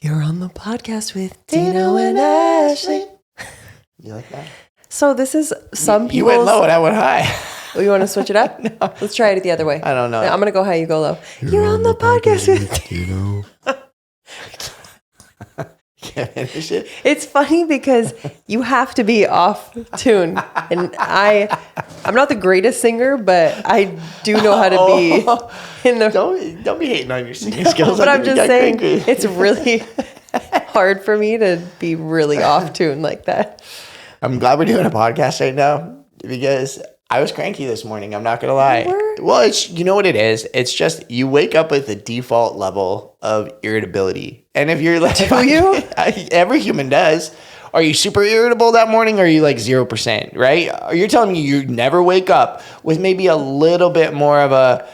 You're on the podcast with Dino and Ashley. You like that? So this is some people. You went low and I went high. Oh, you want to switch it up? No. Let's try it the other way. I don't know. I'm going to go high, you go low. You're on the podcast with Dino. Can't finish it. It's funny because you have to be off tune. And I'm not the greatest singer, but I do know how to be in the... Don't be hating on your singing skills. But I'm just saying, cranky. it's really hard for me to be really off tune like that. I'm glad we're doing a podcast right now because I was cranky this morning. I'm not going to lie. You were? Well, you know what it is? It's just you wake up with a default level of irritability. And if you're like... Do you? Every human does. Are you super irritable that morning or are you like 0%, right? You're telling me you never wake up with maybe a little bit more of a,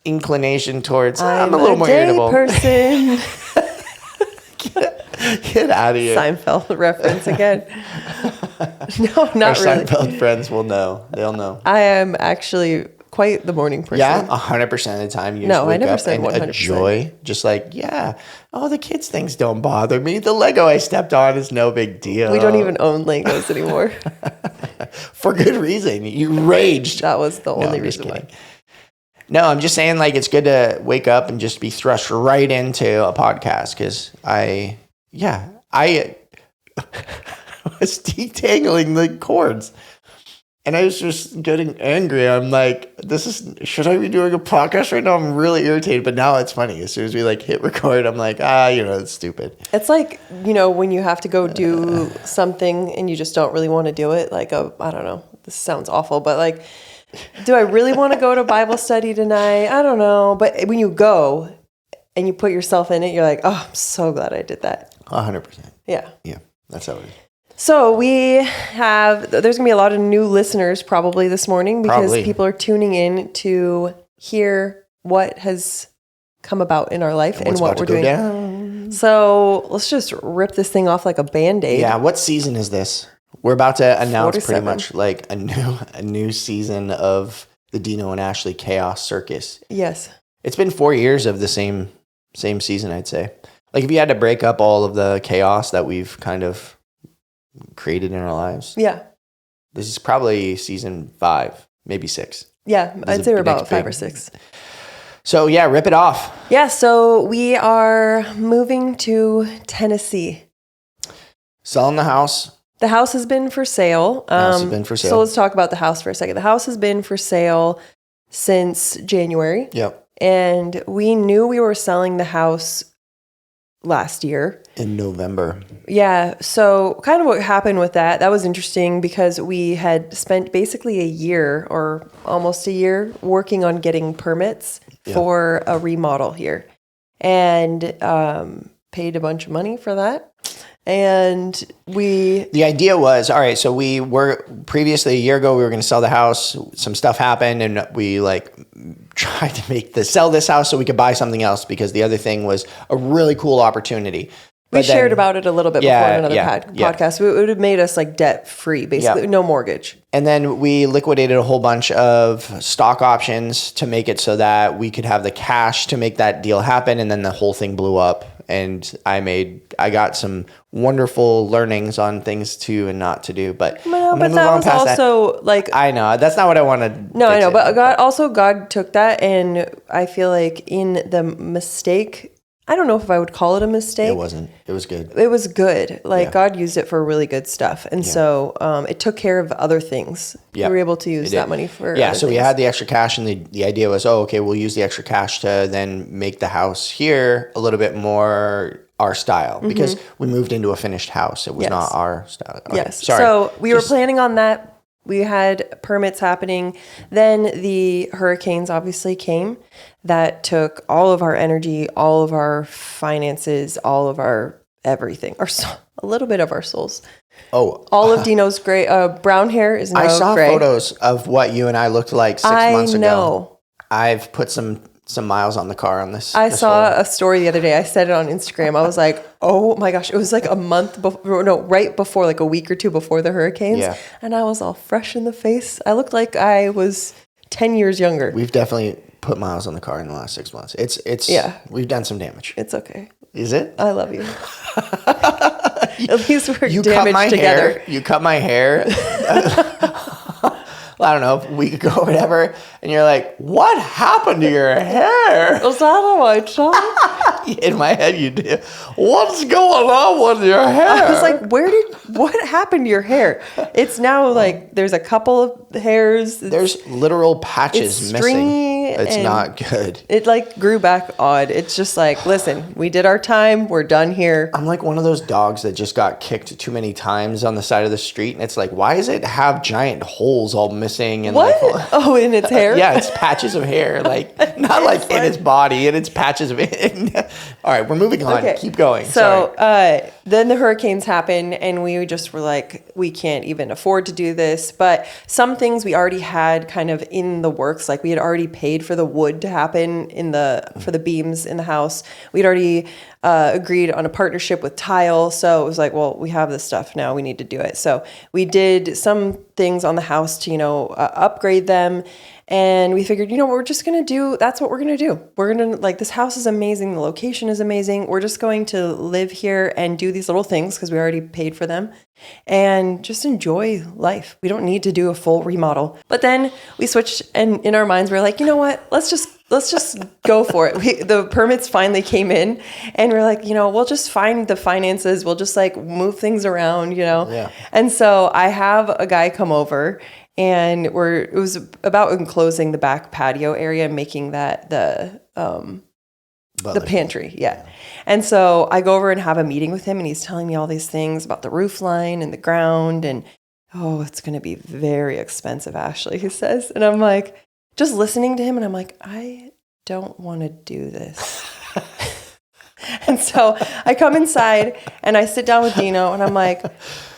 inclination towards, I'm a little more irritable. Person. Get out of here. Seinfeld reference again. No, Our not really. Seinfeld friends will know. They'll know. I am actually quite the morning person. Yeah, 100% of the time you just No, I wake never up said and 100%. a joy. Just like, the kids' things don't bother me. The Lego I stepped on is no big deal. We don't even own Legos anymore. For good reason. You raged. That was the No, only I'm just reason why. kidding. No, I'm just saying like it's good to wake up and just be thrust right into a podcast because I was detangling the cords. And I was just getting angry. I'm like, should I be doing a podcast right now? I'm really irritated. But now it's funny. As soon as we hit record, I'm like, it's stupid. It's like, when you have to go do something and you just don't really want to do it. Like, I don't know, this sounds awful, but like, do I really want to go to Bible study tonight? I don't know. But when you go and you put yourself in it, you're like, oh, I'm so glad I did that. 100%. Yeah. Yeah, that's how it is. So there's going to be a lot of new listeners probably this morning because people are tuning in to hear what has come about in our life and what we're doing. Down. So let's just rip this thing off like a Band-Aid. Yeah, what season is this? We're about to announce 47. pretty much like a new season of the Dino and Ashley Chaos Circus. Yes. It's been 4 years of the same season, I'd say. Like if you had to break up all of the chaos that we've kind of created in our lives. Yeah. This is probably season 5, maybe 6. Yeah, I'd say we're about 5 or 6. So yeah, rip it off. Yeah, so we are moving to Tennessee. Selling the house. The house has been for sale. So let's talk about the house for a second. The house has been for sale since January. Yep. And we knew we were selling the house last year. In November. Yeah. So kind of what happened with that was interesting because we had spent basically a year or almost a year working on getting permits for a remodel here and paid a bunch of money for that. And the idea was, all right, so we were previously a year ago, we were going to sell the house. Some stuff happened and we tried to sell this house so we could buy something else because the other thing was a really cool opportunity. We shared about it a little bit before in another podcast. It would have made us debt free, basically, no mortgage. And then we liquidated a whole bunch of stock options to make it so that we could have the cash to make that deal happen. And then the whole thing blew up. And I got some wonderful learnings on things to and not to do. But no, but that was also I know that's not what I wanted. No, I know, but God took that, and I feel like in the mistake. I don't know if I would call it a mistake. It wasn't. It was good. It was good. God used it for really good stuff. And so it took care of other things. Yeah. We were able to use that money for other things. We had the extra cash and the idea was, we'll use the extra cash to then make the house here a little bit more our style because we moved into a finished house. It was not our style. Okay. Yes. Sorry. So we were planning on that. We had permits happening. Then the hurricanes obviously came. That took all of our energy, all of our finances, all of our everything, a little bit of our souls. Oh, all of Dino's gray, brown hair is now gray. I saw photos of what you and I looked like 6 months ago. I know. I've put some miles on the car on this. I saw a story the other day. I said it on Instagram. I was like, oh my gosh. It was a month before, right before, a week or two before the hurricanes. Yeah. And I was all fresh in the face. I looked like I was 10 years younger. We've definitely put miles on the car in the last 6 months. It's we've done some damage. It's okay. Is it? I love you. At least we're You cut my together. hair. You cut my hair. I don't know, a week ago or whatever, and you're like, what happened to your hair? Was that a white shot? In my head, you did. What's going on with your hair? I was like, what happened to your hair? It's now like, there's a couple of hairs. There's literal patches missing. It's not good. It like grew back odd. It's just like, listen, we did our time. We're done here. I'm like one of those dogs that just got kicked too many times on the side of the street. And it's like, why does it have giant holes all missing? And what? Like, oh, in its hair? Yeah, it's patches of hair. Like, not like in its body, and it's patches of it. All right, we're moving on. Okay. Keep going. So then the hurricanes happened, and we just were like, we can't even afford to do this. But some things we already had kind of in the works. Like we had already paid for the wood to happen for the beams in the house. We'd already agreed on a partnership with tile. So it was like, well, we have this stuff now. We need to do it. So we did some things on the house to, upgrade them. And we figured, we're just going to do, that's what we're going to do. We're going to, like, this house is amazing. The location is amazing. We're just going to live here and do these little things because we already paid for them and just enjoy life. We don't need to do a full remodel. But then we switched, and in our minds, we're like, you know what? Let's just go for it. The permits finally came in, and we're like, we'll just find the finances. We'll just like move things around, Yeah. And so I have a guy come over, and it was about enclosing the back patio area and making that the pantry. Yeah. And so I go over and have a meeting with him, and he's telling me all these things about the roof line and the ground, and it's going to be very expensive, Ashley, he says. And I'm like, just listening to him, and I'm like, I don't want to do this. And so I come inside and I sit down with Dino, and I'm like,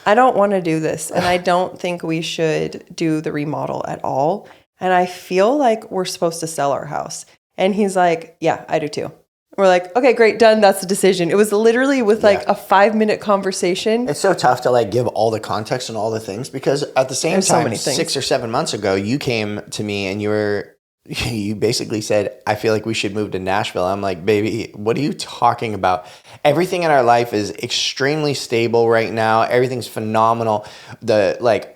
I don't want to do this. And I don't think we should do the remodel at all. And I feel like we're supposed to sell our house. And he's like, yeah, I do too. We're like, okay, great, done. That's the decision. It was literally with like a 5-minute conversation. It's so tough to like give all the context and all the things, because at the same time, 6 or 7 months ago, you came to me and you basically said, I feel like we should move to Nashville. I'm like, baby, what are you talking about? Everything in our life is extremely stable right now. Everything's phenomenal.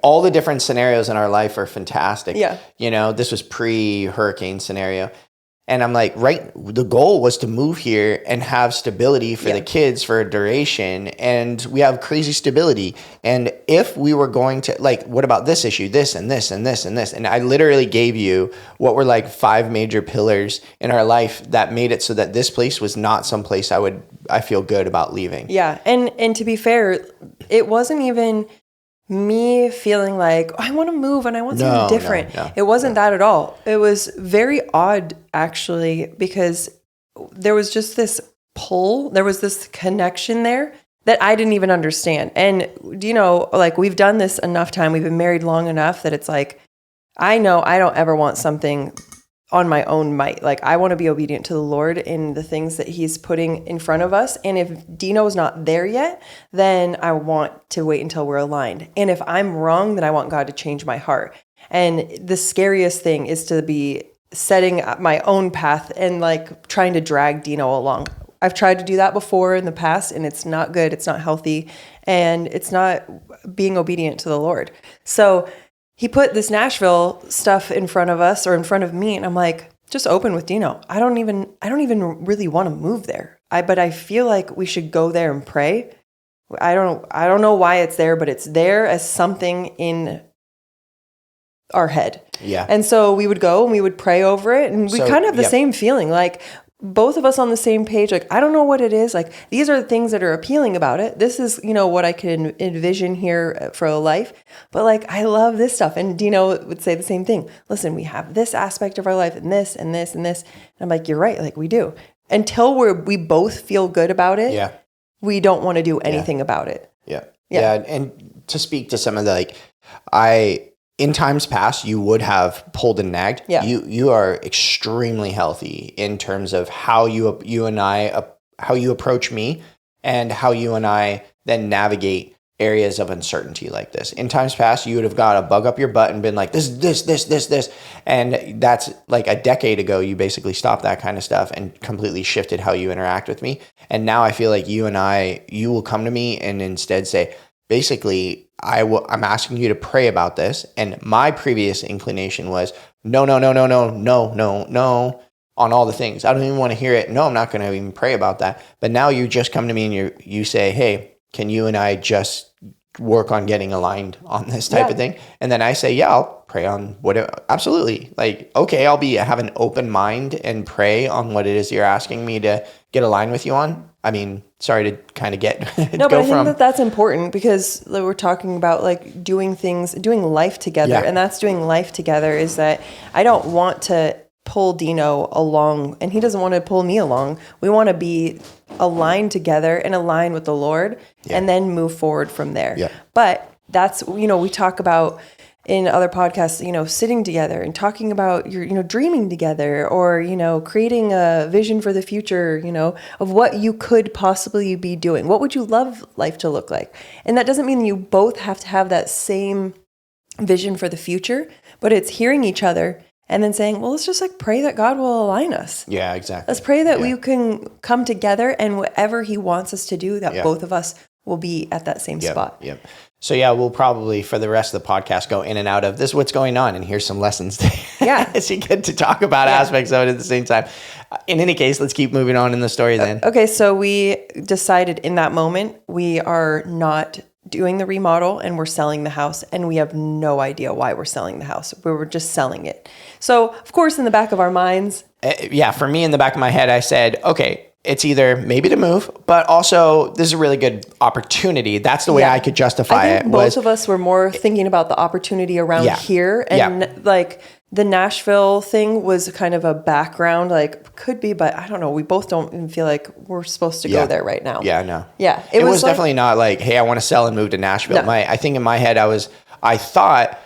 All the different scenarios in our life are fantastic. Yeah. This was pre-hurricane scenario. And I'm like, the goal was to move here and have stability for the kids for a duration. And we have crazy stability. And if we were going to, what about this issue, this and this and this and this? And I literally gave you what were like 5 major pillars in our life that made it so that this place was not some place I feel good about leaving. Yeah. And to be fair, it wasn't even me feeling like, I want to move and I want something different. No, it wasn't that at all. It was very odd, actually, because there was just this pull. There was this connection there that I didn't even understand. And, we've done this enough time. We've been married long enough that it's like, I know I don't ever want something on my own might. Like, I want to be obedient to the Lord in the things that he's putting in front of us. And if Dino's not there yet, then I want to wait until we're aligned. And if I'm wrong, then I want God to change my heart. And the scariest thing is to be setting up my own path and like trying to drag Dino along. I've tried to do that before in the past, and it's not good. It's not healthy, and it's not being obedient to the Lord. So he put this Nashville stuff in front of us, or in front of me, and I'm like, just open with Dino. I don't even really want to move there. But I feel like we should go there and pray. I don't know why it's there, but it's there as something in our head. Yeah. And so we would go and we would pray over it, and we kind of have the same feeling, like both of us on the same page. Like, I don't know what it is. Like, these are the things that are appealing about it. This is, what I can envision here for a life. But like, I love this stuff. And Dino would say the same thing. Listen, we have this aspect of our life and this and this and this. And I'm like, you're right. Like, we do. Until we both feel good about it. We don't want to do anything about it. Yeah. And to speak to some of the, in times past, you would have pulled and nagged. Yeah. You are extremely healthy in terms of how you and I, how you approach me, and how you and I then navigate areas of uncertainty like this. In times past, you would have got a bug up your butt and been like, this. And that's like a decade ago, you basically stopped that kind of stuff and completely shifted how you interact with me. And now I feel like you will come to me and instead say, basically, I'm asking you to pray about this. And my previous inclination was, no, on all the things. I don't even want to hear it. No, I'm not going to even pray about that. But now you just come to me and you say, hey, can you and I just work on getting aligned on this type of thing? And then I say, yeah, I'll pray on whatever. Absolutely. Like, okay, have an open mind and pray on what it is you're asking me to get aligned with you on. I mean, sorry to kind of get no, but I think that's important because we're talking about like doing life together. Yeah. And that's doing life together is that I don't want to pull Dino along and he doesn't want to pull me along. We want to be aligned together and aligned with the Lord and then move forward from there. Yeah. But that's, we talk about in other podcasts, sitting together and talking about your, dreaming together or, creating a vision for the future, of what you could possibly be doing. What would you love life to look like? And that doesn't mean you both have to have that same vision for the future, but it's hearing each other and then saying, well, let's just like pray that God will align us. Yeah, exactly. Let's pray that we can come together and whatever he wants us to do, that both of us will be at that same spot. Yep. So we'll probably for the rest of the podcast go in and out of this, what's going on, and here's some lessons. So you get to talk about aspects of it at the same time. In any case, let's keep moving on in the story then. Okay, so we decided in that moment we are not doing the remodel and we're selling the house, and we have no idea why we're selling the house. We were just selling it. So, of course, in the back of our minds. For me, in the back of my head, I said, okay, it's either maybe to move, but also this is a really good opportunity. That's the way I could justify I think it. Both of us were more thinking about the opportunity around here. And like the Nashville thing was kind of a background, like could be, but I don't know. We both don't even feel like we're supposed to go there right now. Yeah, no. Yeah. It was like, definitely not like, hey, I want to sell and move to Nashville. No. I think in my head, I thought,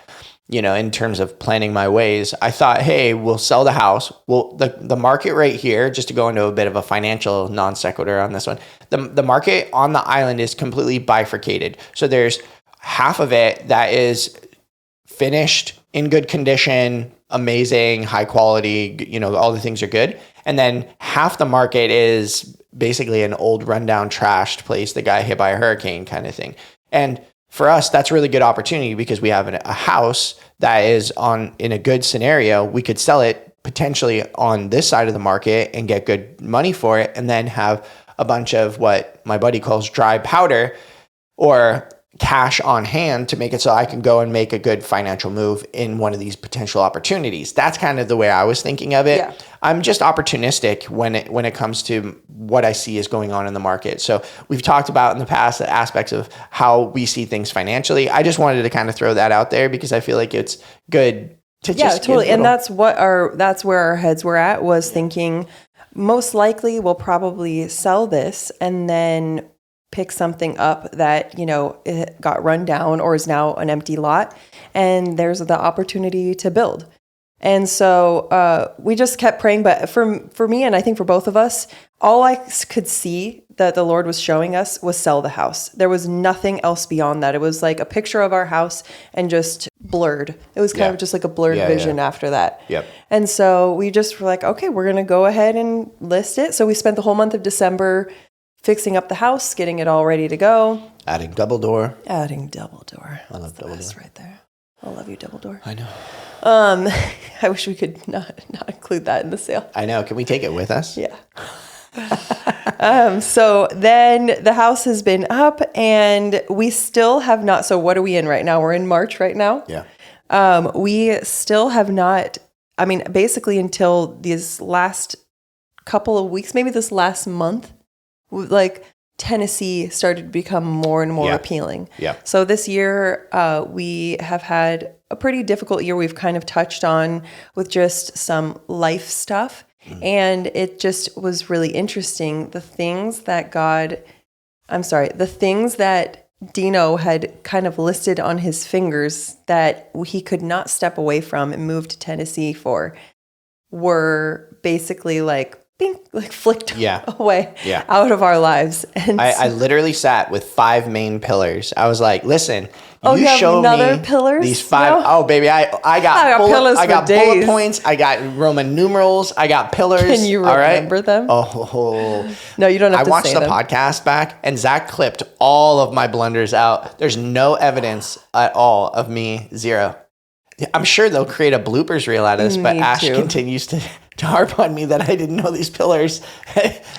in terms of planning my ways, I thought, hey, we'll sell the house. Well, the market right here, just to go into a bit of a financial non sequitur on this one, the market on the island is completely bifurcated. So there's half of it that is finished, in good condition, amazing, high quality, all the things are good. And then half the market is basically an old rundown trashed place that got hit by a hurricane kind of thing. And for us, that's a really good opportunity because we have a house that is in a good scenario. We could sell it potentially on this side of the market and get good money for it, and then have a bunch of what my buddy calls dry powder or cash on hand to make it so I can go and make a good financial move in one of these potential opportunities. That's kind of the way I was thinking of it. Yeah. I'm just opportunistic when it comes to what I see is going on in the market. So we've talked about in the past the aspects of how we see things financially. I just wanted to kind of throw that out there because I feel like it's good to just totally. And that's where our heads were at, was thinking most likely we'll probably sell this and then pick something up that, it got run down or is now an empty lot. And there's the opportunity to build. And so we just kept praying. But for me, and I think for both of us, all I could see that the Lord was showing us was sell the house. There was nothing else beyond that. It was like a picture of our house and just blurred. It was kind of just like a blurred vision after that. Yep. And so we just were like, okay, we're going to go ahead and list it. So we spent the whole month of December fixing up the house, getting it all ready to go. Adding double door. I love double door right there. I love you, double door. I know. I wish we could not include that in the sale. I know. Can we take it with us? Yeah. So then the house has been up and we still have not. So what are we in right now? We're in March right now. Yeah. We still have not, basically until these last couple of weeks, maybe this last month, like Tennessee started to become more and more appealing. Yeah. So this year, we have had a pretty difficult year. We've kind of touched on with just some life stuff. Mm-hmm. And it just was really interesting. The things that Dino had kind of listed on his fingers that he could not step away from and move to Tennessee for were basically like like flicked Yeah. away Yeah. out of our lives. And I literally sat with 5 main pillars. I was like, listen, you have show another me pillars? these 5. No? Oh, baby, I got pillars I for got bullet days. points. I got Roman numerals. I got pillars. Can you all right? remember them? Oh. No, you don't have I to watched say the them. podcast back, and Zach clipped all of my blunders out. There's no evidence at all of me. 0. I'm sure they'll create a bloopers reel out of this, but Me Ash too. continues to harp on me that I didn't know these pillars,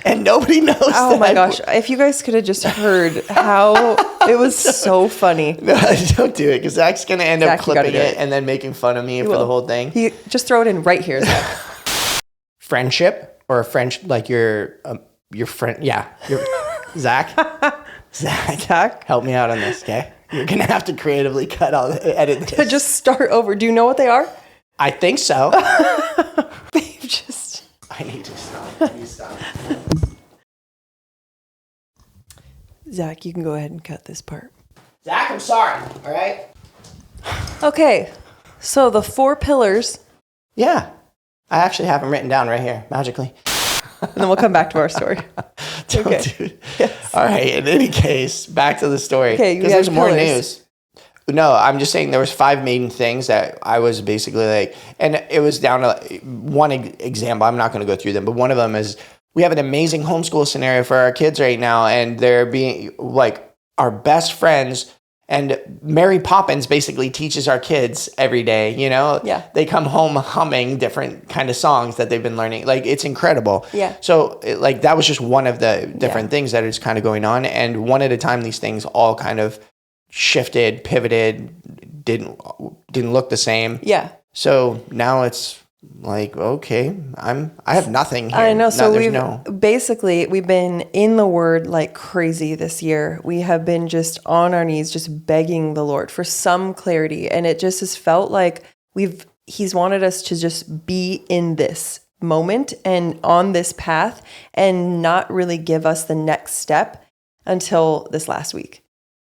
and nobody knows. Oh my gosh. If you guys could have just heard how it was so funny. No, don't do it, because Zach's going to end up Zach, you gotta clipping do it and then making fun of me for the whole thing. Just throw it in right here, Zach. Friendship or a French, like your friend. Yeah. Zach, help me out on this, okay? You're going to have to creatively edit this. Just start over. Do you know what they are? I think so. Babe, just... I need to stop. Zach, you can go ahead and cut this part. Zach, I'm sorry. All right? Okay. So the 4 pillars, Yeah. I actually have them written down right here, magically. and then we'll come back to our story. Don't Okay. do it. Yes. All right. In any case, back to the story. Okay, you because got there's more pillars. news. No, I'm just saying there was 5 main things that I was basically like, and it was down to one example. I'm not going to go through them, but one of them is we have an amazing homeschool scenario for our kids right now, and they're being like our best friends. And Mary Poppins basically teaches our kids every day, you know? Yeah. They come home humming different kind of songs that they've been learning. Like, it's incredible. Yeah. So, that was just one of the different things that is kind of going on. And one at a time, these things all kind of shifted, pivoted, didn't look the same. Yeah. So now it's like, okay, I have nothing here. I know. So There's we've been in the Word like crazy this year. We have been just on our knees, just begging the Lord for some clarity. And it just has felt like He's wanted us to just be in this moment and on this path and not really give us the next step until this last week.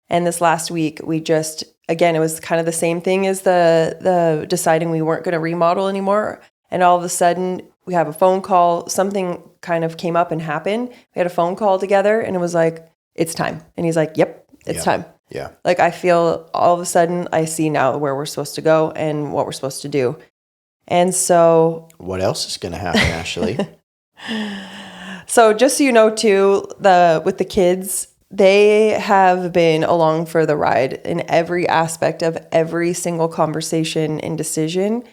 And this last week, we just, again, it was kind of the same thing as the deciding we weren't going to remodel anymore. And all of a sudden, we have a phone call. Something kind of came up and happened. We had a phone call together, and it was like, it's time. And he's like, yep, it's time. Yeah. Like, I feel all of a sudden, I see now where we're supposed to go and what we're supposed to do. And so... What else is going to happen, Ashley? So just so you know, too, with the kids... They have been along for the ride in every aspect of every single conversation and decision.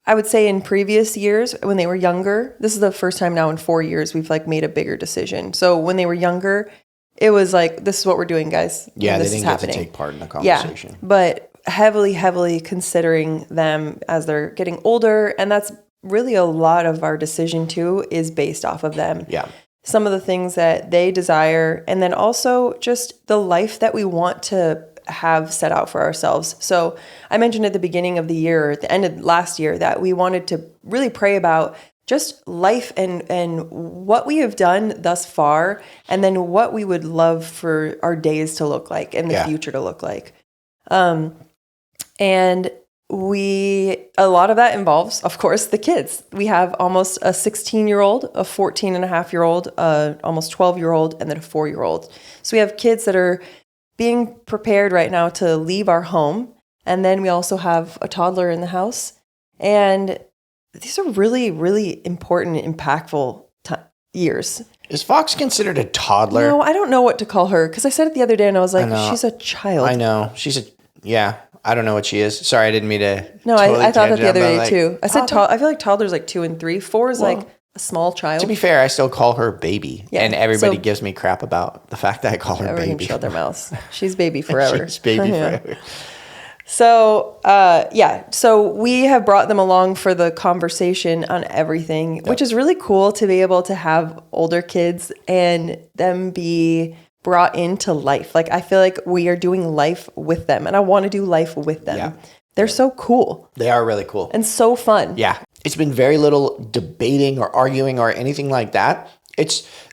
I would say in previous years when they were younger, this is the first time now in 4 years we've like made a bigger decision. So when they were younger, it was like, this is what we're doing, guys. Yeah, this they didn't get to take part in the conversation. Yeah, but heavily considering them as they're getting older. And that's really a lot of our decision too is based off of them. Yeah. Some of the things that they desire, and then also just the life that we want to have set out for ourselves. So I mentioned at the beginning of the year, at the end of last year, that we wanted to really pray about just life and what we have done thus far, and then what we would love for our days to look like and the future to look like. And a lot of that involves, of course, the kids. We have almost a 16-year-old, a 14-and-a-half-year-old, almost 12-year-old, and then a 4-year-old. So we have kids that are being prepared right now to leave our home. And then we also have a toddler in the house. And these are really, really important, impactful years. Is Fox considered a toddler? No, I don't know what to call her. Because I said it the other day and I was like, she's a child. I know. I don't know what she is. Sorry, I didn't mean to. No, totally I thought that the other day like, too. I said, I feel like toddler's like 2 and 3. 4 is like a small child. To be fair, I still call her baby. Yeah, and everybody gives me crap about the fact that I call her everyone baby. Shut their mouths. She's baby forever. She's baby forever. So, so we have brought them along for the conversation on everything, which is really cool to be able to have older kids and them be brought into life. Like, I feel like we are doing life with them, and I want to do life with them. Yeah. They're so cool. They are really cool. And so fun. Yeah. It's been very little debating or arguing or anything like that.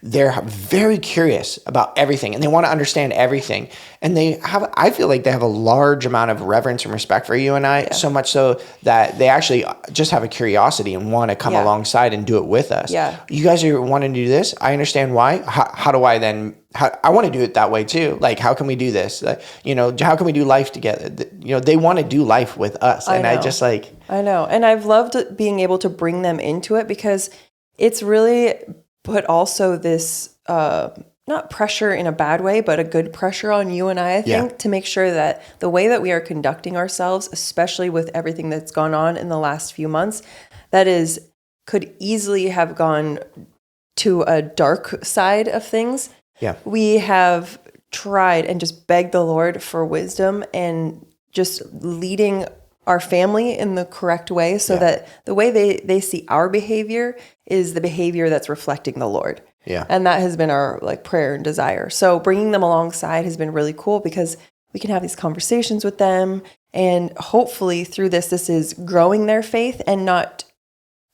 they're very curious about everything and they want to understand everything. And I feel like they have a large amount of reverence and respect for you and I, so much so that they actually just have a curiosity and want to come alongside and do it with us. Yeah. You guys are wanting to do this. I understand why. How do I then, I want to do it that way too. Like, how can we do this? How can we do life together? They want to do life with us. And I just like, I know. And I've loved being able to bring them into it because it's really put also this, not pressure in a bad way, but a good pressure on you and I think, to make sure that the way that we are conducting ourselves, especially with everything that's gone on in the last few months, could easily have gone to a dark side of things. Yeah. We have tried and just begged the Lord for wisdom and just leading our family in the correct way so that the way they see our behavior is the behavior that's reflecting the Lord. Yeah. And that has been our prayer and desire. So bringing them alongside has been really cool because we can have these conversations with them. And hopefully through this is growing their faith and not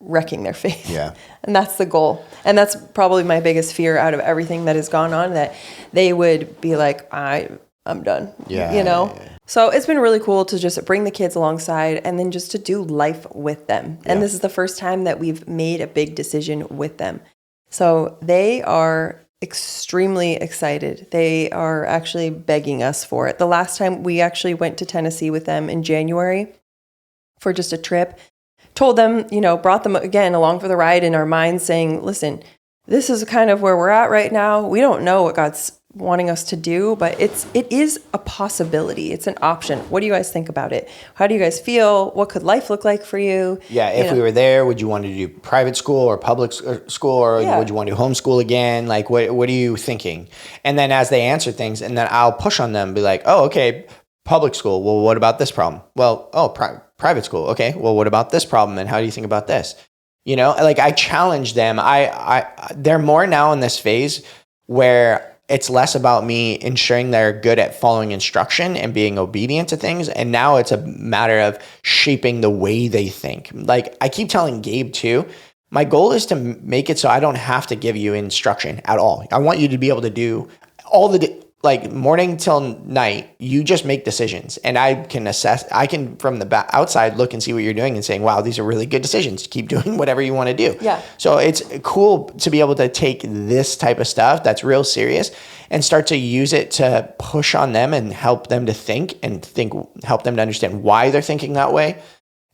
wrecking their faith. Yeah. And that's the goal. And that's probably my biggest fear out of everything that has gone on, that they would be like, I'm done. Yeah. Yeah. So it's been really cool to just bring the kids alongside and then just to do life with them. And this is the first time that we've made a big decision with them. So they are extremely excited. They are actually begging us for it. The last time we actually went to Tennessee with them in January for just a trip, told them, brought them again along for the ride in our minds saying, listen, this is kind of where we're at right now. We don't know what God's wanting us to do, but it is a possibility. It's an option. What do you guys think about it? How do you guys feel? What could life look like for you? Yeah. If we were there, would you want to do private school or public school, or would you want to do homeschool again? Like, what are you thinking? And then as they answer things, and then I'll push on them, be like, oh, okay, public school. Well, what about this problem? Well, private school. Okay. Well, what about this problem? And how do you think about this? I challenge them. They're more now in this phase where it's less about me ensuring they're good at following instruction and being obedient to things. And now it's a matter of shaping the way they think. Like I keep telling Gabe too, my goal is to make it so I don't have to give you instruction at all. I want you to be able to do all morning till night, you just make decisions. And I can from the outside look and see what you're doing and saying, wow, these are really good decisions. Keep doing whatever you want to do. Yeah. So it's cool to be able to take this type of stuff that's real serious and start to use it to push on them and help them to help them to understand why they're thinking that way.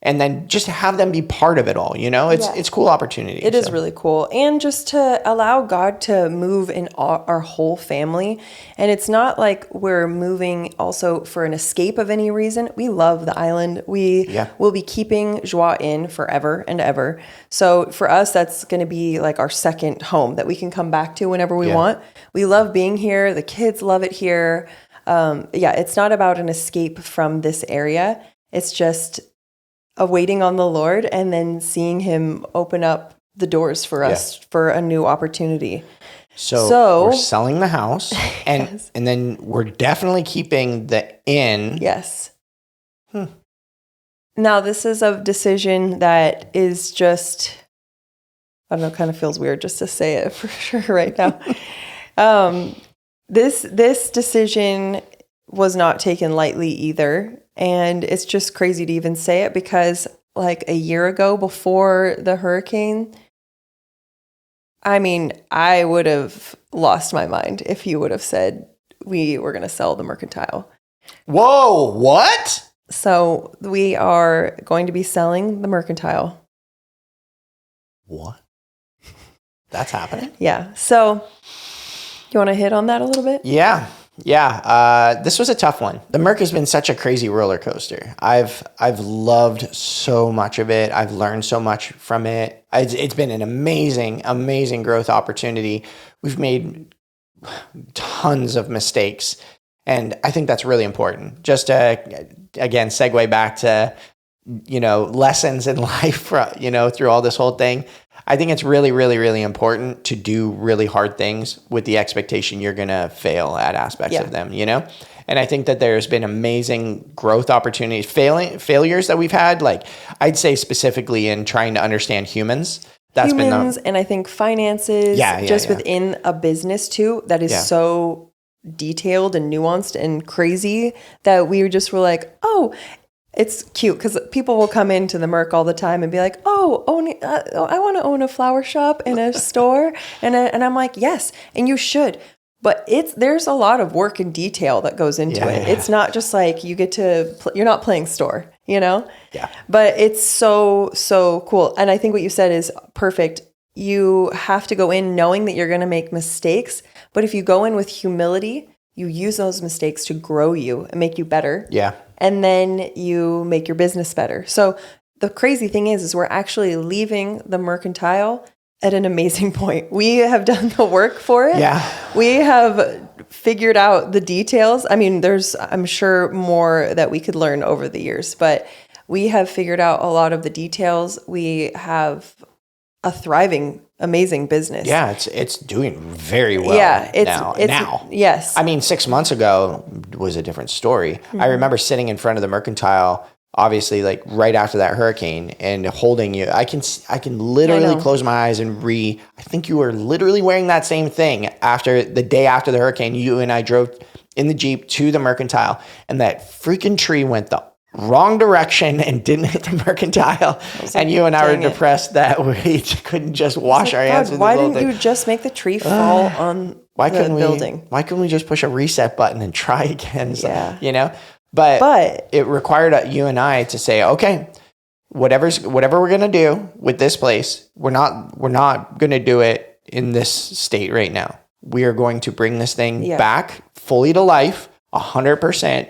And then just have them be part of it all, it's a cool opportunity. It is really cool. And just to allow God to move in our whole family. And it's not like we're moving also for an escape of any reason. We love the island. We will be keeping Joie in forever and ever. So for us, that's going to be like our second home that we can come back to whenever we want. We love being here. The kids love it here. It's not about an escape from this area. It's just waiting on the Lord and then seeing him open up the doors for us for a new opportunity. So we're selling the house and then we're definitely keeping the inn. Yes. Now this is a decision that is just, I don't know, kind of feels weird just to say it for sure right now. This decision was not taken lightly either. And it's just crazy to even say it because like a year ago before the hurricane, I would have lost my mind if you would have said we were going to sell the mercantile. Whoa, what? So we are going to be selling the mercantile. What? That's happening? Yeah. So you want to hit on that a little bit? Yeah. This was a tough one. The Merc has been such a crazy roller coaster. I've loved so much of it. I've learned so much from it. It's been an amazing growth opportunity. We've made tons of mistakes, and I think that's really important. Just to again segue back to lessons in life, through all this whole thing. I think it's really, really, really important to do really hard things with the expectation you're going to fail at aspects of them, And I think that there's been amazing growth opportunities, failures that we've had. Like I'd say specifically in trying to understand humans, that's humans and I think finances, just within a business too, that is so detailed and nuanced and crazy that we just were like, oh, it's cute because people will come into the Merc all the time and be like, oh, I want to own a flower shop and a store. And I'm like, yes, and you should. But there's a lot of work and detail that goes into it. Yeah. It's not just like you get to, you're not playing store, you know? Yeah. But it's so, so cool. And I think what you said is perfect. You have to go in knowing that you're going to make mistakes. But if you go in with humility, you use those mistakes to grow you and make you better. Yeah. And then you make your business better. So the crazy thing is we're actually leaving the mercantile at an amazing point. We have done the work for it. Yeah. We have figured out the details. I mean, I'm sure more that we could learn over the years, but we have figured out a lot of the details. We have a thriving, amazing business. Yeah, it's doing very well. Yeah, it's now. Yes. I mean, 6 months ago was a different story. Mm-hmm. I remember sitting in front of the mercantile, obviously, like right after that hurricane, and holding you. I can literally close my eyes and I think you were literally wearing that same thing after the day after the hurricane. You and I drove in the Jeep to the mercantile, and that freaking tree went the wrong direction and didn't hit the mercantile. And you and I were depressed that we couldn't just wash our hands with the why didn't you just make the tree fall on the building? Why couldn't we just push a reset button and try again? So, you know? But it required you and I to say, okay, whatever we're going to do with this place, we're not going to do it in this state right now. We are going to bring this thing back fully to life, 100%.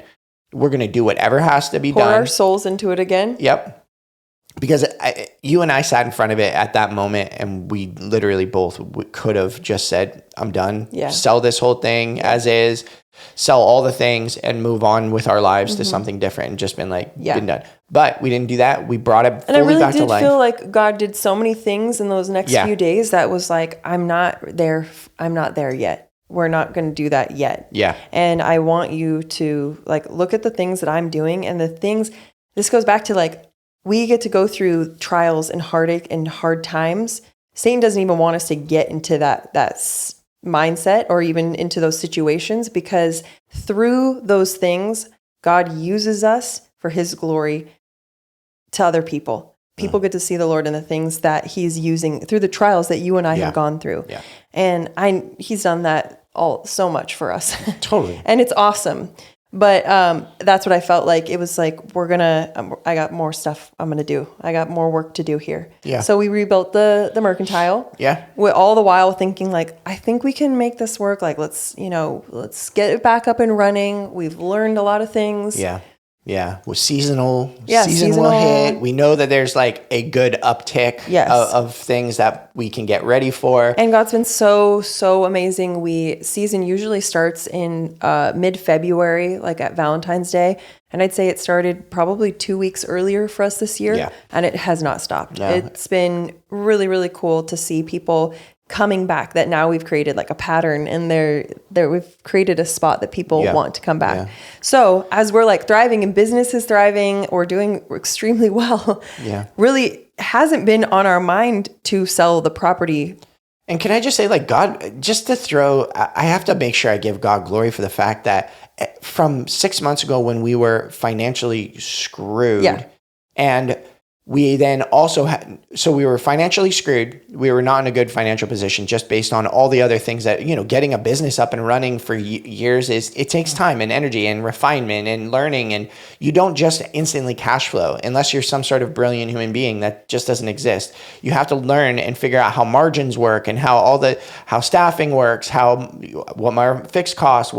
We're going to do whatever has to be done. Pour our souls into it again. Yep. Because you and I sat in front of it at that moment, and we literally both could have just said, I'm done. Yeah. Sell this whole thing as is, sell all the things, and move on with our lives to something different, and just been like, been done. But we didn't do that. We brought it fully back to life. And I really did feel like God did so many things in those next few days that was like, I'm not there yet. We're not going to do that yet. Yeah. And I want you to like look at the things that I'm doing, and the things, this goes back to like, we get to go through trials and heartache and hard times. Satan doesn't even want us to get into that mindset or even into those situations, because through those things, God uses us for his glory to other people. People get to see the Lord in the things that he's using through the trials that you and I have gone through. Yeah. And he's done that so much for us. Totally. And it's awesome. But that's what I felt like. It was like, I got more stuff I'm going to do. I got more work to do here. Yeah. So we rebuilt the mercantile. Yeah. With all the while thinking like, I think we can make this work. Like, let's get it back up and running. We've learned a lot of things. Yeah. Yeah, with seasonal hit. We know that there's like a good uptick of things that we can get ready for. And God's been so, so amazing. Season usually starts in mid-February, like at Valentine's Day. And I'd say it started probably 2 weeks earlier for us this year. Yeah. And it has not stopped. No. It's been really, really cool to see people coming back, that now we've created like a pattern, and we've created a spot that people want to come back. Yeah. So as we're like thriving and business is thriving, or doing extremely well, really hasn't been on our mind to sell the property. And can I just say, like, God, just to I have to make sure I give God glory for the fact that from 6 months ago when we were financially screwed, and we then also so we were financially screwed. We were not in a good financial position just based on all the other things that, getting a business up and running for years it takes time and energy and refinement and learning. And you don't just instantly cash flow unless you're some sort of brilliant human being. That just doesn't exist. You have to learn and figure out how margins work and how staffing works, what my fixed costs,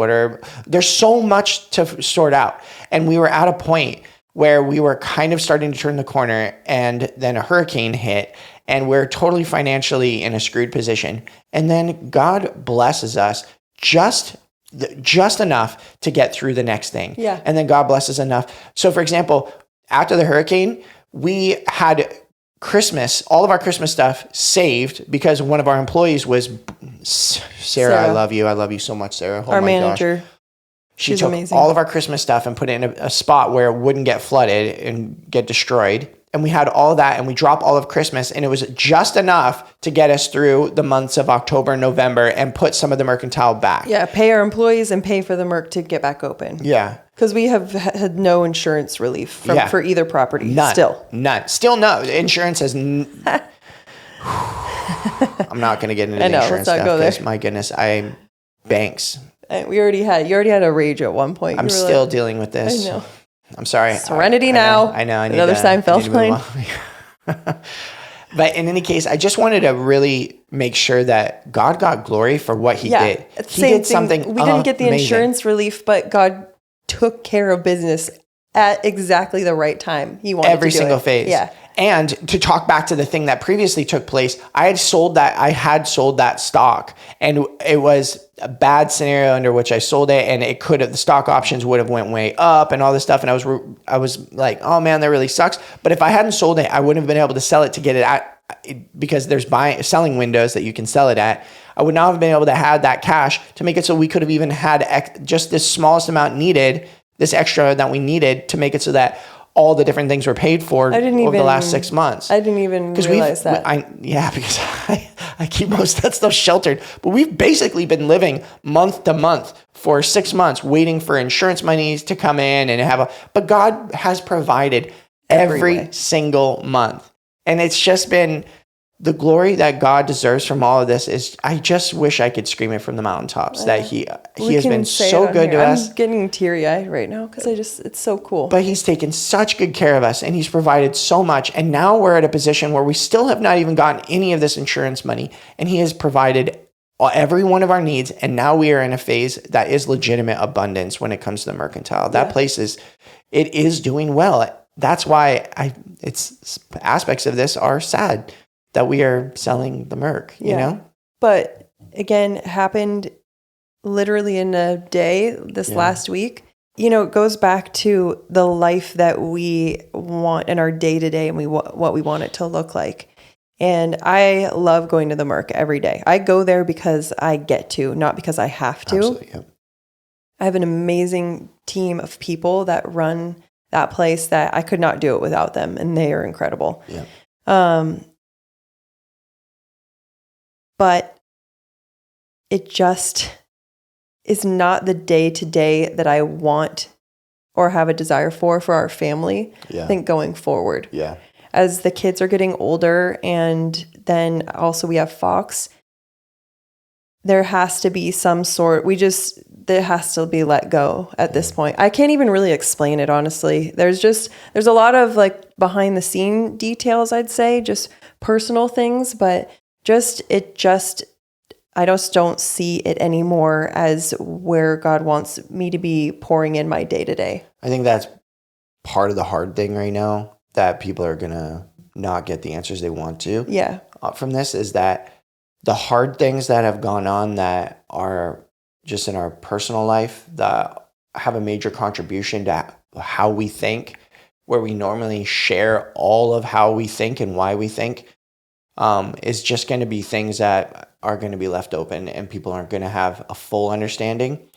there's so much to sort out. And we were at a point where we were kind of starting to turn the corner, and then a hurricane hit, and we're totally financially in a screwed position. And then God blesses us just enough to get through the next thing. Yeah. And then God blesses enough. So for example, after the hurricane, we had all of our Christmas stuff saved because one of our employees was Sarah. I love you. I love you so much, Sarah. Oh our my manager. Gosh. She took all of our Christmas stuff and put it in a spot where it wouldn't get flooded and get destroyed. and we had all that, and we drop all of Christmas, and it was just enough to get us through the months of October and November and put some of the mercantile back. Yeah, pay our employees and pay for the Merc to get back open. Yeah. Because we have had no insurance relief for either property. None. Still. Still no. Insurance has... I'm not going to get into the insurance stuff because, my goodness, banks. You already had a rage at one point. I'm still dealing with this. I know. I'm sorry. Serenity now. I know. I need another Seinfeld line. But in any case, I just wanted to really make sure that God got glory for what he did. He did something We didn't get the amazing. insurance relief, but God took care of business at exactly the right time. He wanted every to do single it. phase. Yeah. And to talk back to the thing that previously took place, I had sold that stock, and it was a bad scenario under which I sold it, and the stock options would have went way up and all this stuff. And I was like, oh man, that really sucks. But if I hadn't sold it, I wouldn't have been able to sell it to get it at, because there's selling windows that you can sell it at. I would not have been able to have that cash to make it so we could have even had just this smallest amount needed, this extra that we needed to make it so that all the different things were paid for over the last 6 months. I didn't even realize that. Because I keep most of that stuff sheltered. But we've basically been living month to month for 6 months, waiting for insurance monies to come in and but God has provided every single month. And it's just been the glory that God deserves from all of this is, I just wish I could scream it from the mountaintops that he has been so good to us. I'm getting teary-eyed right now because it's so cool. But he's taken such good care of us, and he's provided so much. And now we're at a position where we still have not even gotten any of this insurance money, and he has provided every one of our needs. And now we are in a phase that is legitimate abundance when it comes to the mercantile. That place is doing well. That's why it's aspects of this are sad that we are selling the Merc, you know? But again, it happened literally in a day this last week. You know, it goes back to the life that we want in our day to day and what we want it to look like. And I love going to the Merc every day. I go there because I get to, not because I have to. Absolutely, yep. I have an amazing team of people that run that place that I could not do it without them. And they are incredible. Yeah. But it just is not the day-to-day that I want or have a desire for our family, I think, going forward. Yeah. As the kids are getting older, and then also we have Fox, there has to be some sort, there has to be let go at this point. I can't even really explain it, honestly. There's a lot of like behind the scene details, I'd say, just personal things, but I just don't see it anymore as where God wants me to be pouring in my day to day. I think that's part of the hard thing right now, that people are going to not get the answers they want to. Yeah. From this is that the hard things that have gone on that are just in our personal life that have a major contribution to how we think, where we normally share all of how we think and why we think, is just going to be things that are going to be left open and people aren't going to have a full understanding.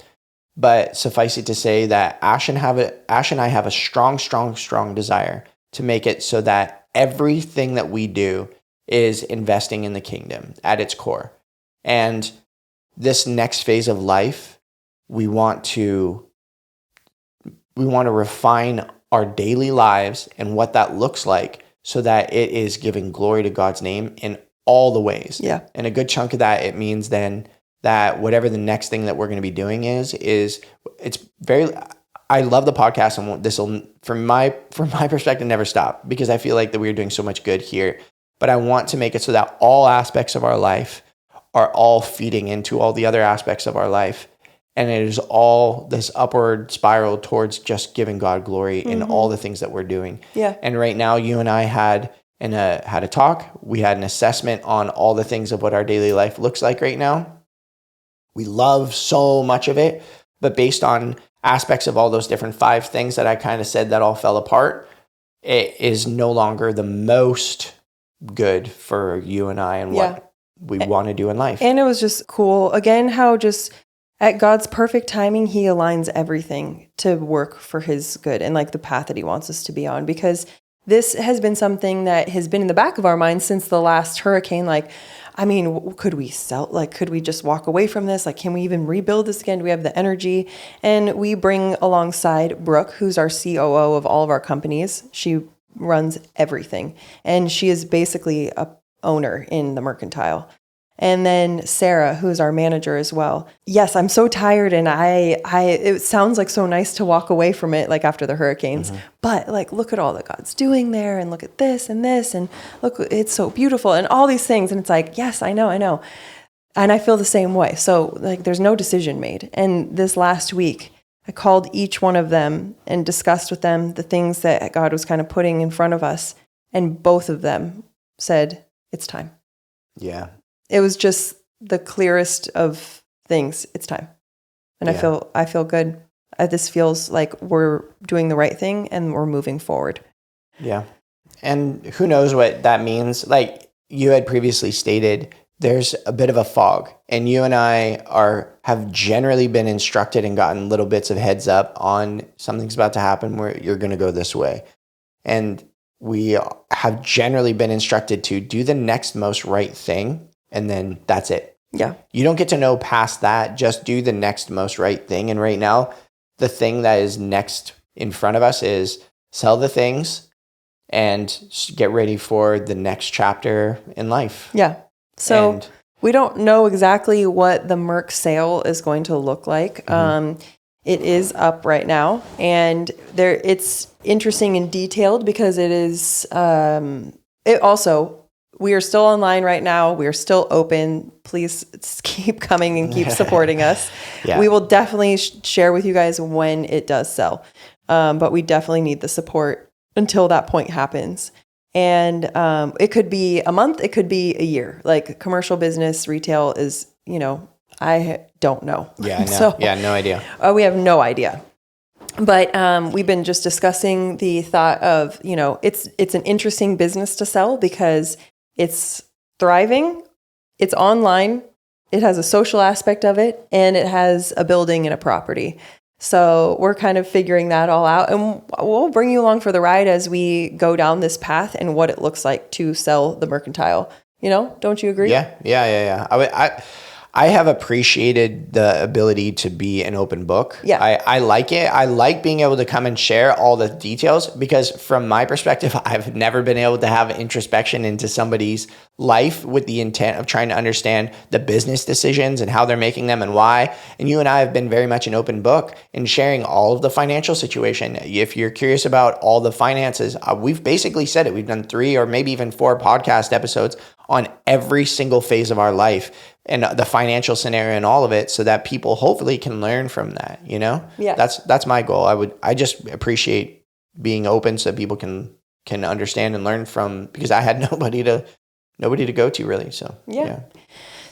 But suffice it to say that Ash and I have a strong desire to make it so that everything that we do is investing in the kingdom at its core. And this next phase of life, we want to refine our daily lives and what that looks like, so that it is giving glory to God's name in all the ways. Yeah. And a good chunk of that, it means then that whatever the next thing that we're going to be doing is I love the podcast, and this will, from my perspective, never stop, because I feel like that we're doing so much good here. But I want to make it so that all aspects of our life are all feeding into all the other aspects of our life. And it is all this upward spiral towards just giving God glory in all the things that we're doing. Yeah. And right now, you and I had a talk. We had an assessment on all the things of what our daily life looks like right now. We love so much of it, but based on aspects of all those different 5 things that I kind of said that all fell apart, it is no longer the most good for you and I and what we want to do in life. And it was just cool, again, how just at God's perfect timing, he aligns everything to work for his good and like the path that he wants us to be on. Because this has been something that has been in the back of our minds since the last hurricane. Like, I mean, could we sell, like, could we just walk away from this? Like, can we even rebuild this again? Do we have the energy? And we bring alongside Brooke, who's our COO of all of our companies. She runs everything. And she is basically a owner in the mercantile. And then Sarah, who's our manager as well. Yes, I'm so tired, and it sounds like so nice to walk away from it, like after the hurricanes. But like, look at all that God's doing there, and look at this, and look, it's so beautiful, and all these things. And it's like, yes, I know. And I feel the same way. So like, there's no decision made. And this last week, I called each one of them and discussed with them the things that God was kind of putting in front of us. And both of them said, it's time. Yeah. It was just the clearest of things. It's time. And I feel good. This feels like we're doing the right thing and we're moving forward. Yeah. And who knows what that means? Like you had previously stated, there's a bit of a fog, and you and I have generally been instructed and gotten little bits of heads up on something's about to happen where you're going to go this way. And we have generally been instructed to do the next most right thing. And then that's it. Yeah. You don't get to know past that. Just do the next most right thing. And right now, the thing that is next in front of us is sell the things and get ready for the next chapter in life. Yeah. So we don't know exactly what the Merc sale is going to look like. It is up right now, and it's interesting and detailed because it is. We are still online right now. We are still open. Please keep coming and keep supporting us. Yeah. We will definitely share with you guys when it does sell. But we definitely need the support until that point happens. And it could be a month. It could be a year. Like commercial business, retail is, I don't know. Yeah, I know. No idea. We have no idea. But we've been just discussing the thought of, it's an interesting business to sell because it's thriving, it's online, it has a social aspect of it, and it has a building and a property. So we're kind of figuring that all out, and we'll bring you along for the ride as we go down this path and what it looks like to sell the mercantile. Don't you agree? Yeah. I have appreciated the ability to be an open book. Yeah. I like it. I like being able to come and share all the details because from my perspective, I've never been able to have introspection into somebody's life with the intent of trying to understand the business decisions and how they're making them and why. And you and I have been very much an open book in sharing all of the financial situation. If you're curious about all the finances, we've basically said it. We've done 3 or maybe even 4 podcast episodes on every single phase of our life and the financial scenario and all of it so that people hopefully can learn from that, Yeah. That's my goal. I just appreciate being open so people can understand and learn from, because I had nobody to go to really. So, yeah.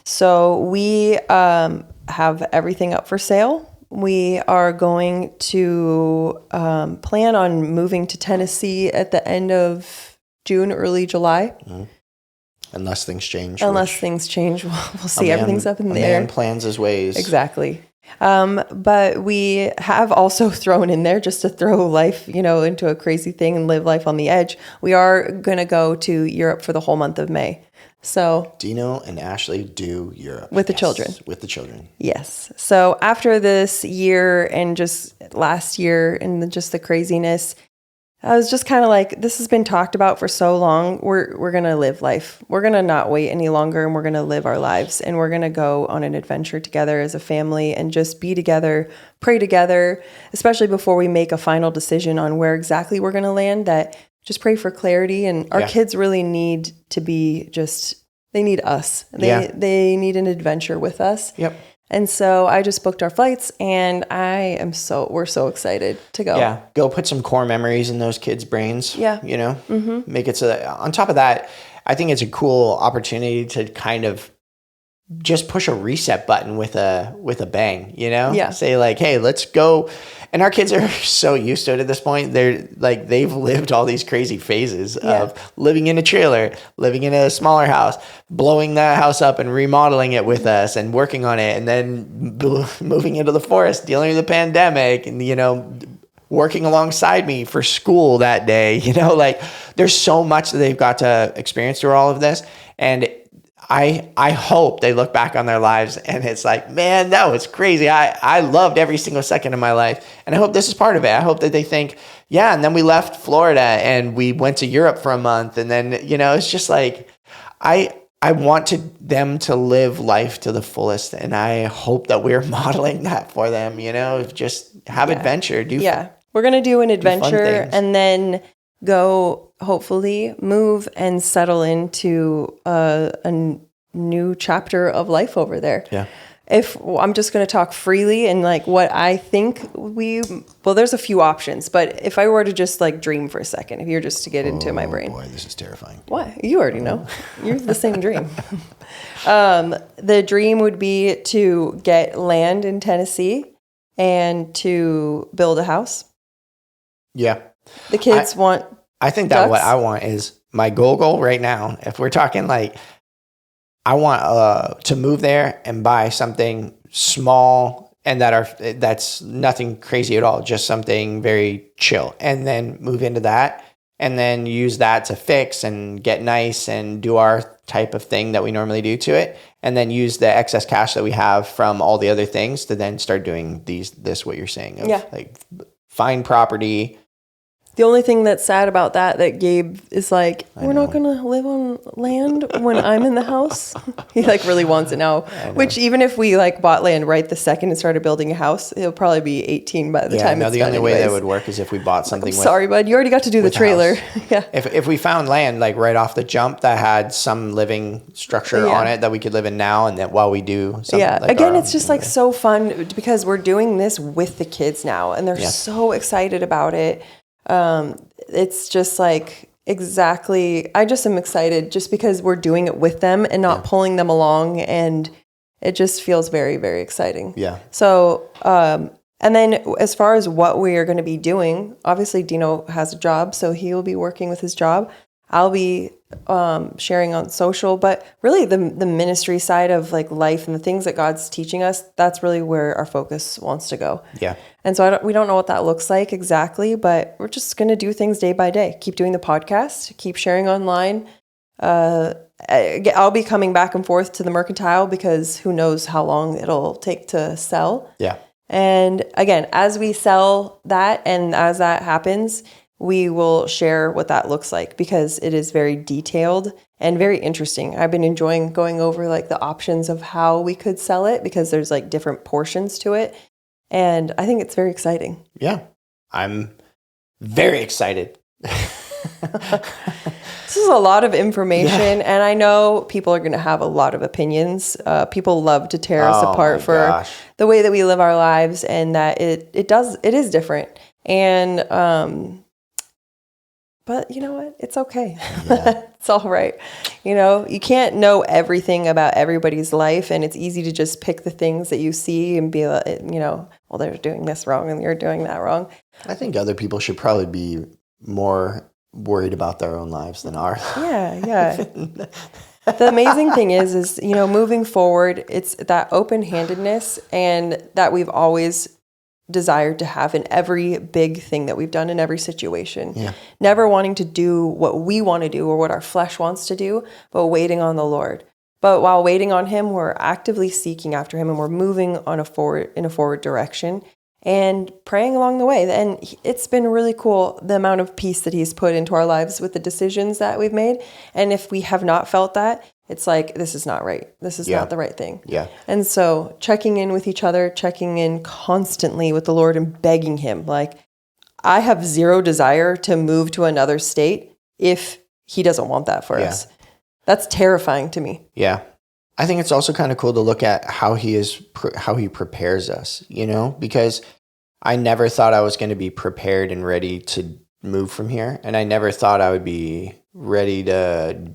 So we have everything up for sale. We are going to plan on moving to Tennessee at the end of June, early July. Mm-hmm. Unless things change. We'll see. Everything's up in the air. A man plans his ways. Exactly. But we have also thrown in there, just to throw life, into a crazy thing and live life on the edge. We are going to go to Europe for the whole month of May. So Dino and Ashley do Europe. With the children. With the children. Yes. So after this year and just last year and just the craziness, I was just kind of like, this has been talked about for so long. We're going to live life. We're going to not wait any longer, and we're going to live our lives, and we're going to go on an adventure together as a family and just be together, pray together, especially before we make a final decision on where exactly we're going to land, that just pray for clarity. And our kids really need to be they need us. They need an adventure with us. Yep. And so I just booked our flights, and we're so excited to go. Yeah. Go put some core memories in those kids' brains. Yeah. Make it so that on top of that, I think it's a cool opportunity to kind of just push a reset button with a bang, Yeah. Say like, hey, let's go. And our kids are so used to it at this point. They're like, they've lived all these crazy phases of living in a trailer, living in a smaller house, blowing that house up and remodeling it with us and working on it. And then moving into the forest, dealing with the pandemic and, working alongside me for school that day. Like there's so much that they've got to experience through all of this. And I hope they look back on their lives and it's like, man, that was crazy. I loved every single second of my life. And I hope this is part of it. I hope that they think, yeah. And then we left Florida and we went to Europe for a month. And then, it's just like, I want them to live life to the fullest. And I hope that we're modeling that for them, just have adventure. We're going to do an adventure and then go, hopefully move and settle into a new chapter of life over there. Yeah. I'm just going to talk freely and like what I think there's a few options, but if I were to just like dream for a second, if you're just to get into my brain. Boy, this is terrifying. What? You already know. You're the same dream. The dream would be to get land in Tennessee and to build a house. Yeah. The kids want I think that what I want is my goal right now. If we're talking like, I want to move there and buy something small and that's nothing crazy at all, just something very chill, and then move into that and then use that to fix and get nice and do our type of thing that we normally do to it, and then use the excess cash that we have from all the other things to then start doing what you're saying of like find property. The only thing that's sad about that Gabe is like, we're not going to live on land when I'm in the house. He like really wants it now, which even if we like bought land right the second and started building a house, it'll probably be 18 by the time it's the done only way that would work is if we bought something. Sorry, bud, you already got to do the trailer. Yeah. If we found land like right off the jump that had some living structure on it that we could live in now, and that while we do something. Yeah. Like again, it's just like so fun because we're doing this with the kids now and they're so excited about it. It's just like exactly, I just am excited just because we're doing it with them and not pulling them along, and it just feels very, very exciting. Yeah. So, and then as far as what we are going to be doing, obviously Dino has a job, so he will be working with his job. I'll be sharing on social, but really the ministry side of like life and the things that God's teaching us, that's really where our focus wants to go. Yeah. And so we don't know what that looks like exactly, but we're just going to do things day by day. Keep doing the podcast, keep sharing online. I'll be coming back and forth to the mercantile because who knows how long it'll take to sell. Yeah. And again, as we sell that and as that happens, we will share what that looks like because it is very detailed and very interesting. I've been enjoying going over like the options of how we could sell it because there's like different portions to it. And I think it's very exciting. Yeah, I'm very excited. This is a lot of information, and I know people are going to have a lot of opinions. People love to tear us apart for the way that we live our lives, and that it is different. And but you know what? It's okay. Yeah. It's all right. You can't know everything about everybody's life, and it's easy to just pick the things that you see and be like, well, they're doing this wrong and you're doing that wrong. I think other people should probably be more worried about their own lives than ours. Yeah. The amazing thing is, moving forward, it's that open-handedness and that we've always desired to have in every big thing that we've done in every situation. Yeah. Never wanting to do what we want to do or what our flesh wants to do, but waiting on the Lord. But while waiting on him, we're actively seeking after him and we're moving in a forward direction and praying along the way. And it's been really cool, the amount of peace that he's put into our lives with the decisions that we've made. And if we have not felt that, it's like, this is not right. This is not the right thing. Yeah. And so checking in with each other, checking in constantly with the Lord and begging him, like, I have zero desire to move to another state if he doesn't want that for us. That's terrifying to me. Yeah. I think it's also kind of cool to look at how he prepares us, because I never thought I was going to be prepared and ready to move from here. And I never thought I would be ready to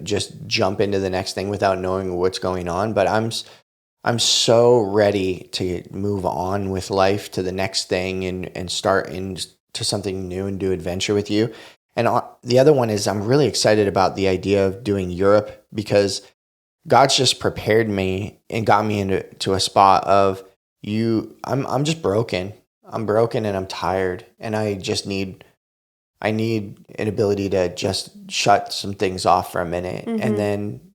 just jump into the next thing without knowing what's going on. But I'm so ready to move on with life to the next thing and start into something new and do adventure with you. And the other one is I'm really excited about the idea of doing Europe because God's just prepared me and got me into a spot of I'm just broken. I'm broken and I'm tired, and I need an ability to just shut some things off for a minute and then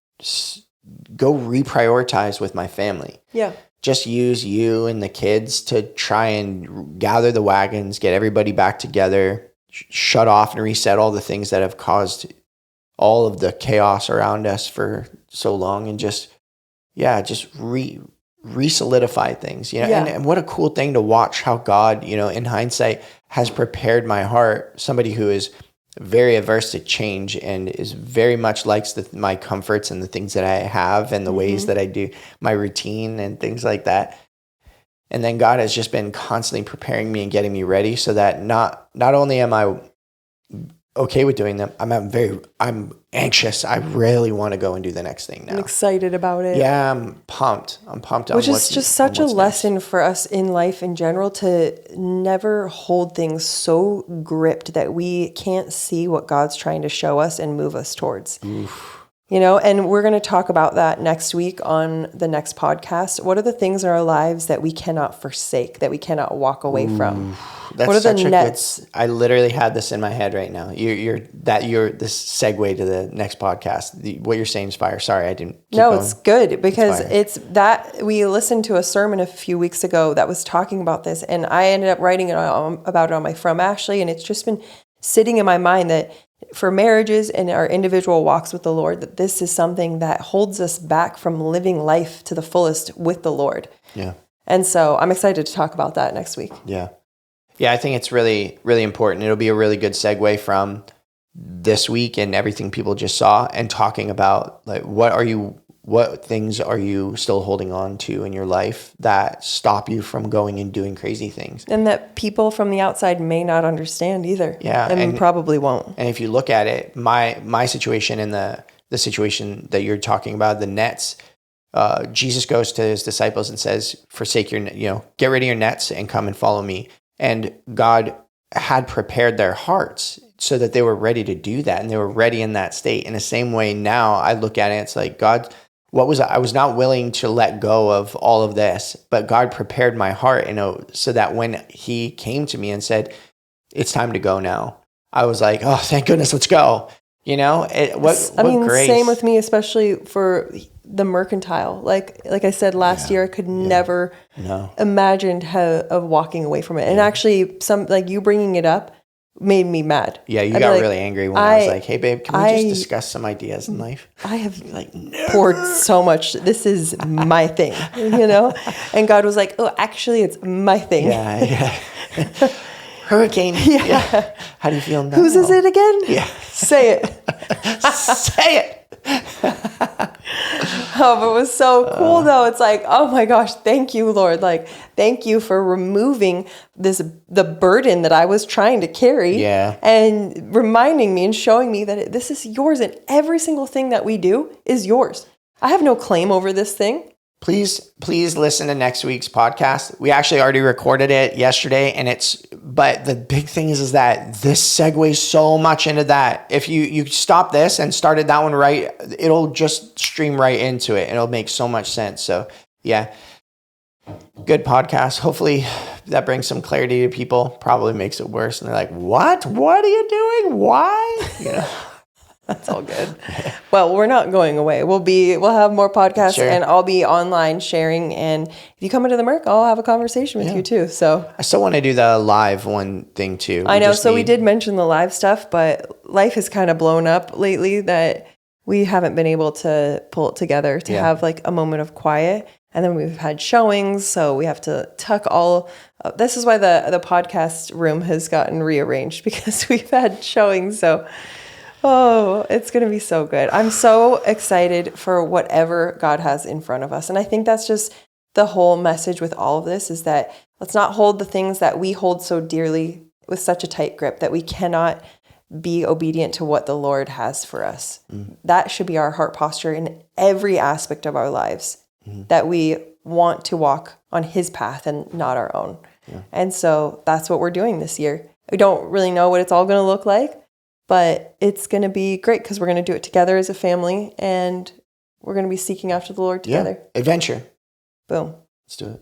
go reprioritize with my family. Yeah. Just use you and the kids to try and gather the wagons, get everybody back together, shut off and reset all the things that have caused all of the chaos around us for so long, and just re-solidify things, and what a cool thing to watch how God, in hindsight, has prepared my heart. Somebody who is very averse to change and is very much likes my comforts and the things that I have and the ways that I do my routine and things like that. And then God has just been constantly preparing me and getting me ready so that not only am I okay with doing them, I'm anxious. I really want to go and do the next thing now. I'm excited about it. Yeah, I'm pumped. Which is just such a lesson for us in life in general, to never hold things so gripped that we can't see what God's trying to show us and move us towards. Oof. And we're going to talk about that next week on the next podcast. What are the things in our lives that we cannot forsake, that we cannot walk away from? That's what are the nets? I literally had this in my head right now. You're this segue to the next podcast. What you're saying is fire. Sorry, I didn't. No, it's good because it's that we listened to a sermon a few weeks ago that was talking about this, and I ended up writing about it on my From Ashley, and it's just been sitting in my mind that for marriages and our individual walks with the Lord, that this is something that holds us back from living life to the fullest with the Lord. Yeah. And so I'm excited to talk about that next week. Yeah. Yeah, I think it's really, really important. It'll be a really good segue from this week and everything people just saw, and talking about like what things are you still holding on to in your life that stop you from going and doing crazy things, and that people from the outside may not understand either. Yeah, and probably won't. And if you look at it, my situation and the situation that you're talking about, the nets, Jesus goes to his disciples and says, forsake your, get rid of your nets and come and follow me. And God had prepared their hearts so that they were ready to do that, and they were ready in that state. In the same way, now I look at it, it's like, God, I was not willing to let go of all of this, but God prepared my heart, so that when he came to me and said, it's time to go now, I was like, oh, thank goodness, let's go. What grace. Same with me, especially for the mercantile. Like I said last year, I could never imagined of walking away from it. And actually, you bringing it up made me mad. Yeah, you got really angry when I was like, hey, babe, can we just discuss some ideas in life? I have poured so much. This is my thing, And God was like, oh, actually, it's my thing. Yeah. Hurricane. Yeah. How do you feel now? Whose is it again? Yeah. Say it. Say it. Oh, but it was so cool though. It's like, oh my gosh, thank you, Lord. Like, thank you for removing the burden that I was trying to carry. Yeah. And reminding me and showing me that this is yours, and every single thing that we do is yours. I have no claim over this thing. Please listen to next week's podcast. We actually already recorded it yesterday, but the big thing is that this segues so much into that. If you stop this and started that one right, it'll just stream right into it. It'll make so much sense. So yeah, good podcast. Hopefully that brings some clarity to people. Probably makes it worse. And they're like, what are you doing? Why? That's all good. Well, we're not going away. We'll have more podcasts, and I'll be online sharing. And if you come into the Merc, I'll have a conversation with you too. So I still want to do the live one thing too. I know. So we did mention the live stuff, but life has kind of blown up lately that we haven't been able to pull it together to have like a moment of quiet. And then we've had showings, so we have to tuck all. This is why the podcast room has gotten rearranged, because we've had showings. So. Oh, it's going to be so good. I'm so excited for whatever God has in front of us. And I think that's just the whole message with all of this, is that let's not hold the things that we hold so dearly with such a tight grip that we cannot be obedient to what the Lord has for us. That should be our heart posture in every aspect of our lives, that we want to walk on his path and not our own. Yeah. And so that's what we're doing this year. We don't really know what it's all going to look like, but it's going to be great because we're going to do it together as a family, and we're going to be seeking after the Lord together. Adventure. Boom. Let's do it.